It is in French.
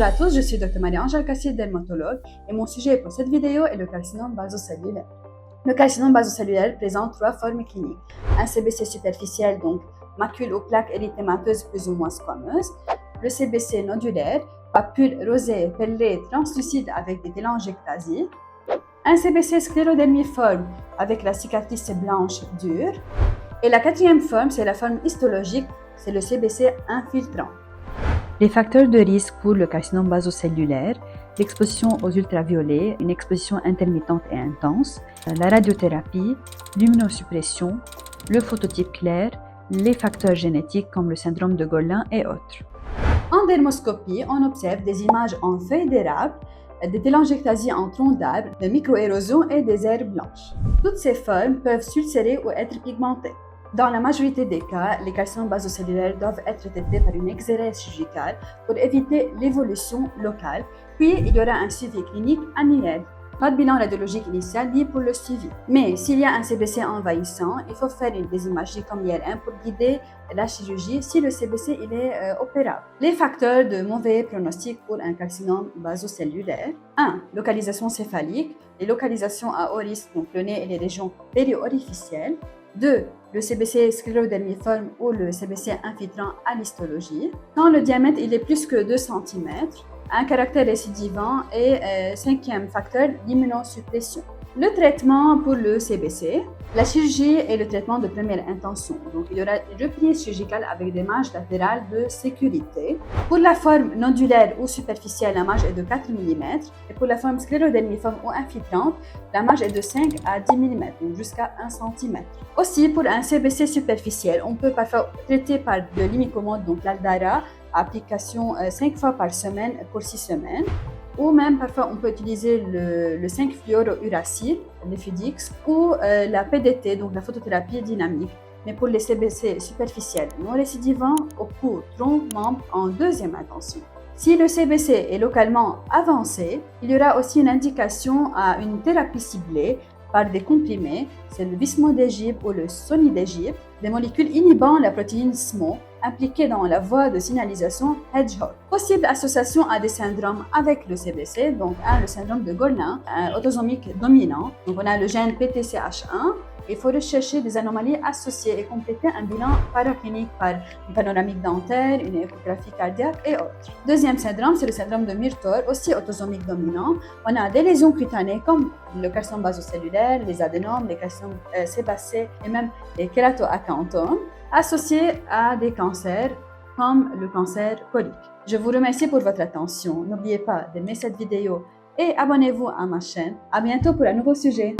Bonjour à tous, je suis Dr Marie-Angèle Cassier, dermatologue, et mon sujet pour cette vidéo est le carcinome basocellulaire. Le carcinome basocellulaire présente trois formes cliniques. Un CBC superficiel, donc macule ou plaque érythémateuse plus ou moins squameuses. Le CBC nodulaire, papule rosée, pelée, translucide avec des télangiectasies. Un CBC sclérodermiforme avec la cicatrice blanche dure. Et la quatrième forme, c'est la forme histologique, c'est le CBC infiltrant. Les facteurs de risque pour le carcinome basocellulaire, l'exposition aux ultraviolets, une exposition intermittente et intense, la radiothérapie, l'immunosuppression, le phototype clair, les facteurs génétiques comme le syndrome de Golin et autres. En dermoscopie, on observe des images en feuilles d'érable, des télangiectasies en troncs d'arbres, de microérosions et des aires blanches. Toutes ces formes peuvent s'ulcérer ou être pigmentées. Dans la majorité des cas, les carcinomes basocellulaires doivent être traités par une exérèse chirurgicale pour éviter l'évolution locale, puis il y aura un suivi clinique annuel. Pas de bilan radiologique initial ni pour le suivi. Mais s'il y a un CBC envahissant, il faut faire des imageries comme IRM pour guider la chirurgie si le CBC est opérable. Les facteurs de mauvais pronostic pour un carcinome basocellulaire. 1. Localisation céphalique, les localisations à haut risque, donc le nez et les régions pério-orificielles. 2. Le CBC sclérodermiforme ou le CBC infiltrant à l'histologie. Quand le diamètre il est plus que 2 cm, un caractère récidivant et cinquième facteur, l'immunosuppression. Le traitement pour le CBC, la chirurgie est le traitement de première intention. Donc, il y aura une reprise chirurgicale avec des marges latérales de sécurité. Pour la forme nodulaire ou superficielle, la marge est de 4 mm. Et pour la forme sclérodermiforme ou infiltrante, la marge est de 5 à 10 mm, donc jusqu'à 1 cm. Aussi, pour un CBC superficiel, on peut parfois traiter par de l'imicomode, donc l'Aldara, application 5 fois par semaine pour 6 semaines. Ou même parfois on peut utiliser le 5-fluorouracil, le FUDIX, ou la PDT, donc la photothérapie dynamique. Mais pour les CBC superficiels non récidivants, au cou, tronc, membre en deuxième intention. Si le CBC est localement avancé, il y aura aussi une indication à une thérapie ciblée par des comprimés, c'est le vismodégib ou le sonidégib, des molécules inhibant la protéine SMO impliquées dans la voie de signalisation Hedgehog. Possible association à des syndromes avec le CBC, donc le syndrome de Golin, un autosomique dominant, donc on a le gène PTCH1. Il faut rechercher des anomalies associées et compléter un bilan paraclinique par une panoramique dentaire, une échographie cardiaque et autres. Deuxième syndrome, c'est le syndrome de Murtor, aussi autosomique dominant. On a des lésions cutanées comme le carcinome basocellulaire, les adénomes, les carcinomes sébacés et même les kératoacanthomes, associés à des cancers comme le cancer colique. Je vous remercie pour votre attention. N'oubliez pas d'aimer cette vidéo et abonnez-vous à ma chaîne. À bientôt pour un nouveau sujet.